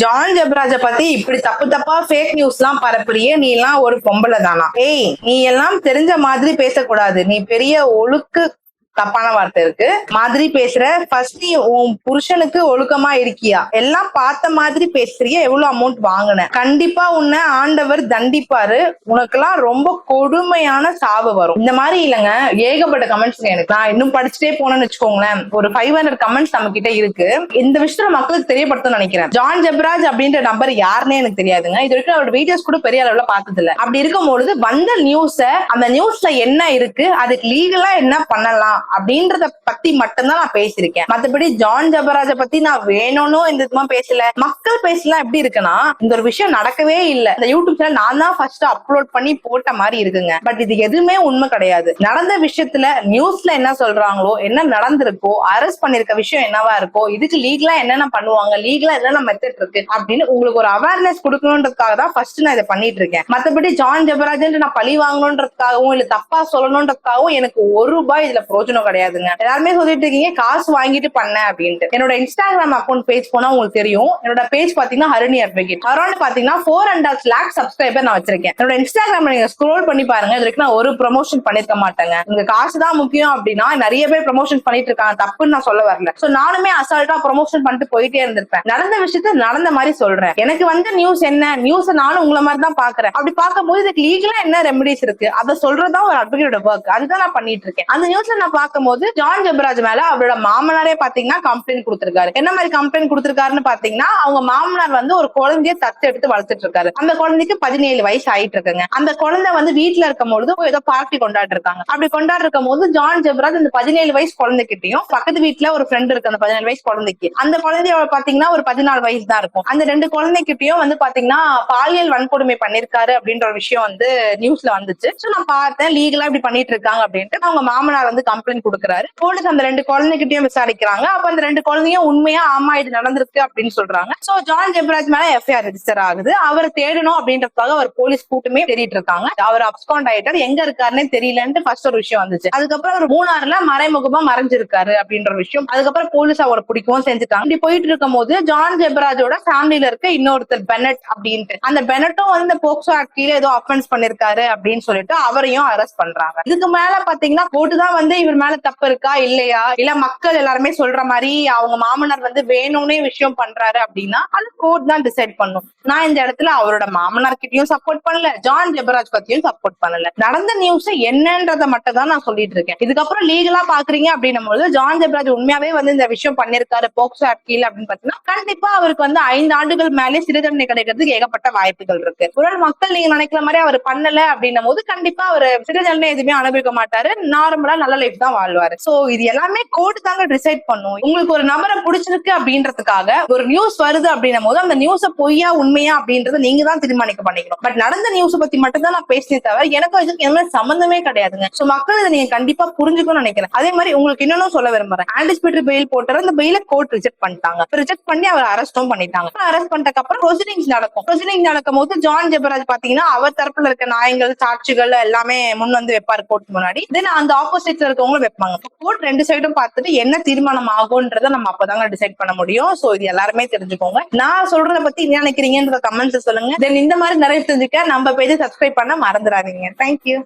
John ஜெபராஜ பத்தி இப்படி தப்பு தப்பா ஃபேக் நியூஸ் எல்லாம் பரப்புறியே, நீ எல்லாம் ஒரு பொம்பளை தானா? ஏய், நீ எல்லாம் தெரிஞ்ச மாதிரி பேசக்கூடாது. நீ பெரிய ஒழுக்கு தப்பான வார்த்தை இருக்கு மாதிரி பேசுற. ஃபர்ஸ்ட் நீ உன் புருஷனுக்கு ஒழுக்கமா இருக்கியா? எல்லாம் பார்த்த மாதிரி பேசுறிய. எவ்வளவு அமௌண்ட் வாங்கின? கண்டிப்பா உன்னை ஆண்டவர் தண்டிப்பாரு. உனக்கெல்லாம் ரொம்ப கொடுமையான சாவு வரும். இந்த மாதிரி இல்லைங்க, ஏகப்பட்ட கமெண்ட்ஸ் எனக்கு. நான் இன்னும் படிச்சுட்டே போனேன்னு வச்சுக்கோங்களேன், ஒரு 500 கமெண்ட்ஸ் நம்ம கிட்ட இருக்கு. இந்த விஷயத்த மக்களுக்கு தெரியப்படுத்தணும்னு நினைக்கிறேன். ஜான் ஜெபராஜ் அப்படின்ற நம்பர் யாருன்னே எனக்கு தெரியாதுங்க. இது வரைக்கும் அவரோட வீடியோஸ் கூட பெரிய அளவுல பார்த்தது இல்ல. அப்படி இருக்கும்பொழுது வந்த நியூஸ, அந்த நியூஸ்ல என்ன இருக்கு, அதுக்கு லீகலா என்ன பண்ணலாம் அப்படின்றத பத்தி மட்டும்தான் நான் பேசியிருக்கேன். மத்தபடி ஜான் ஜெபராஜ பத்தி நான் வேணும்னு இந்த விதமா பேசல. மக்கள் பேசலாம் எப்படி இருக்குன்னா, இந்த ஒரு விஷயம் நடக்கவே இல்லை, இந்த யூடியூப் சேனல் நான் தான் ஃபர்ஸ்ட் அப்லோட் பண்ணி போட்ட மாதிரி இருக்குங்க. பட் இது எதுவுமே உண்மை கிடையாது. நடந்த விஷயத்துல நியூஸ்ல என்ன சொல்றாங்களோ, என்ன நடந்திருக்கோ, அரெஸ்ட் பண்ணிருக்க விஷயம் என்னவா இருக்கோ, இதுக்கு லீகலா என்னென்ன பண்ணுவாங்க, லீகலா என்னென்ன மெத்தட் இருக்கு அப்படின்னு உங்களுக்கு ஒரு அவேர்னஸ் கொடுக்கணுன்றதுக்காக தான் ஃபர்ஸ்ட் நான் இதை பண்ணிட்டு இருக்கேன். மத்தபடி ஜான் ஜெபராஜ் நான் பழி வாங்கணுன்றதுக்காகவும் இல்ல தப்பா சொல்லணுன்றதுக்காகவும் எனக்கு ₹1 இதுல பிரோஜனம் கிடையாதுங்க. எல்லாருமே சொல்லிட்டு இருக்கீங்க காசு வாங்கிட்டு பண்ண அப்படின்ட்டு. என்னோட இன்ஸ்டாகிராம் அக்கௌண்ட் பேஜ் போனா உங்களுக்கு தெரியும். என்னோட பேஜ் பாத்தீங்கன்னா ஹரிணி அட்வொகேட். அரௌண்ட் பாத்தீங்கன்னா 4.5 lakh சப்ஸ்கிரைபர் நான் வச்சிருக்கேன். என்னோட இன்ஸ்டாகிராம்ல நீங்க ஸ்க்ரோல் பண்ணி பாருங்க. இதுக்கு நான் ஒரு ப்ரமோஷன் பண்ணிருக்க மாட்டேங்க. உங்க காசு தான் முக்கியம் அப்படின்னா நிறைய பேர் ப்ரமோஷன் பண்ணிட்டு இருக்காங்க, தப்புன்னு நான் சொல்ல வரல. சோ நானுமே அசால்ட்டா ப்ரமோஷன் பண்ணிட்டு போயிட்டே இருந்திருப்பேன். நடந்த விஷயத்த நடந்த மாதிரி சொல்றேன். எனக்கு வந்து நியூஸ் என்ன, நியூஸ் நானும் உங்களை மாதிரி தான் பாக்குறேன். அப்படி பார்க்கும்போது இதுக்கு லீகலா என்ன ரெமடிஸ் இருக்கு அதை சொல்றதா ஒரு அட்வொகேட்டோட ஒர்க். அதுதான் நான் பண்ணிட்டு இருக்கேன். அந்த நியூஸ்ல நான் பார்க்கும்போது ஜான் ஜெபராஜ் மேல அவரோட மாமனாரே பாத்தீங்கன்னா கம்ப்ளைண்ட் கொடுத்திருக்காரு. என்ன மாதிரி கம்ப்ளைண்ட் கொடுத்திருக்காருன்னு பாத்தீங்கன்னா, அவங்க மாமனார் வந்து ஒரு குழந்தைய தத்து எடுத்து வளர்த்துட்டு இருக்காரு. அந்த குழந்தைக்கு 17 வயசு ஆயிட்டு இருக்குங்க. அந்த குழந்தை வந்து வீட்டுல இருக்கும் பொழுது ஏதோ பார்ட்டி கொண்டாடி இருக்காங்க. அப்படி கொண்டாடி இருக்கும் போது ஜான் ஜெபராஜ் இந்த 17 வயசு குழந்தைகிட்டையும், பக்கத்து வீட்டுல ஒரு ஃப்ரெண்ட் இருக்கு அந்த 17 வயசு குழந்தைக்கு, அந்த குழந்தையோட பாத்தீங்கன்னா ஒரு 14 வயசு தான் இருக்கும். அந்த 2 குழந்தைகிட்டையும் வந்து பாத்தீங்கன்னா பாலியல் வன்கொடுமை பண்ணிருக்காரு அப்படின்ற ஒரு விஷயம் வந்து நியூஸ்ல வந்துச்சு. சோ நான் பார்த்தேன் லீகலா இப்படி பண்ணிட்டு இருக்காங்க அப்படின்ட்டு. அவங்க மாமனார் வந்து கம்ப்ளைண்ட் கொடுக்குறாரு. போலீஸ் அந்த 2 குழந்தைகிட்டையும் விசாரிக்கிறாங்க. அப்ப அந்த 2 குழந்தையும் உண்மையா ஆமா இது நடந்திருக்கு அப்படின்னு சொல்றாங்க. சோ ஜான் ஜெபராஜ் மேல எஃப்ஐஆர் ரெஜிஸ்டர் ஆகுது. அவரை தேடணும் அப்படின்றதுக்காக அவர் போலீஸ் கூட்டமே தேடிட்டு இருக்காங்க. அவர் அப்ஸ்காண்ட் ஆயிட்டார், எங்க இருக்காருன்னே தெரியலன்னு ஃபர்ஸ்ட் ஒரு விஷயம் வந்துச்சு. அதுக்கப்புறம் அவர் மூணாறுல மறைமுகமா மறைஞ்சிருக்காரு அப்படின்ற விஷயம். அதுக்கப்புறம் போலீஸ் அவரை பிடிக்கவும் செஞ்சுட்டாங்க. இப்படி போயிட்டு இருக்கும் போது ஜான் ஜெபராஜோட ஃபேமிலியில இருக்க இன்னொருத்தர் பெனட் அப்படின்ட்டு, அந்த பெனட்டும் வந்து போக்சோ ஆக்ட் கீழே ஏதோ அஃபென்ஸ் பண்ணிருக்காரு அப்படின்னு சொல்லிட்டு அவரையும் அரெஸ்ட் பண்றாங்க. இதுக்கு மேல பாத்தீங்கன்னா கோர்ட்டு தான் வந்து இவர் மேல தப்பு இருக்கா இல்லையா, இல்ல மக்கள் எல்லாருமே சொல்ற மாதிரி அவங்க மாமனார் வந்து வேணும்னே விஷயம் பண்றாரு அப்படின்னா அது கோர்ட் தான் டிசைட் பண்ணும். நான் இந்த இடத்துல அவரோட மாமனார் கிட்டயும் சப்போர்ட் பண்ணல, ஜான் ஜெபராஜ் பத்தியும் சப்போர்ட் பண்ணல. நடந்த நியூஸ் என்னன்றத மட்டும் தான் நான் சொல்லிட்டு இருக்கேன். இதுக்கப்புறம் லீகலா பாக்குறீங்க அப்படின்னும் போது ஜான் ஜெபராஜ் உண்மையாவே வந்து இந்த விஷயம் பண்ணிருக்காரு போக்சோ ஆக்ட் கீழ அப்படின்னு பாத்தீங்கன்னா கண்டிப்பா அவருக்கு வந்து 5 ஆண்டுகள் மேலே சிறை தண்டனை கிடைக்கிறதுக்கு ஏகப்பட்ட வாய்ப்புகள் இருக்கு. ஒரு மக்கள் நீங்க நினைக்கிற மாதிரி அவர் பண்ணல அப்படின்னும் போது கண்டிப்பா அவர் சிறை தண்டனை எதுவுமே அனுபவிக்க மாட்டாரு, நார்மலா நல்ல லைஃப் தான் வாழ்வாரு. சோ இது எல்லாமே கோர்ட் தாங்க டிசைட் பண்ணும். உங்களுக்கு ஒரு நபரை பிடிச்சிருக்கு அப்படின்றதுக்காக ஒரு நியூஸ் வருது அப்படின்னும் போது அந்த நியூஸ பொய்யா உண்மையா அப்படின்றத நீங்க தான் தீர்மானிக்க பண்ணிக்கணும். பட் நடந்த நியூஸ் பத்தி மட்டும் தான் நான் பேசினே தவிர எனக்கும் இதுக்கு எந்த சம்பந்தமே கிடையாதுங்க. சோ மக்கள் இதை நீங்க கண்டிப்பா புரிஞ்சுக்கணும்னு நினைக்கிறேன். அதே மாதிரி உங்களுக்கு இன்னொன்னு சொல்ல விரும்புறேன். ஆன்டிசிபேட்டரி பெயில் போட்டாரு, அந்த பெயில கோர்ட் ரிஜெக்ட் பண்ணிட்டாங்க. ரிஜெக்ட் பண்ணி அவர் அரெஸ்டும் பண்ணிட்டாங்க. அரெஸ்ட் பண்ணிட்டதுக்கு அப்புறம் ப்ரொசீடிங்ஸ் நடக்கும். ப்ரொசீடிங் நடக்கும் போது ஜான் ஜெபராஜ் பாத்தீங்கன்னா அவர் தரப்புல இருக்க நியாயங்கள் சாட்சிகள் எல்லாமே முன் வந்து வைப்பாரு கோர்ட் முன்னாடி. தென் அந்த ஆப்போசிட்ல இருக்கவங்களும் வைப்பாங்க. கோர்ட் 2 சைடும் பார்த்துட்டு என்ன தீர்மானம் ஆகும்ன்றத நம்ம அப்பதாங்க டிசைட் பண்ண முடியும். சோ இது எல்லாருமே தெரிஞ்சுக்கோங்க. நான் சொல்றத பத்தி என்ன நினைக்கிறீங்கன்ற கமெண்ட்ஸ் சொல்லுங்க. தென் இந்த மாதிரி நிறைய தெரிஞ்சுக்க நம்ம பேஜை சப்ஸ்கிரைப் பண்ண மறந்துடாதீங்க. தேங்க்யூ.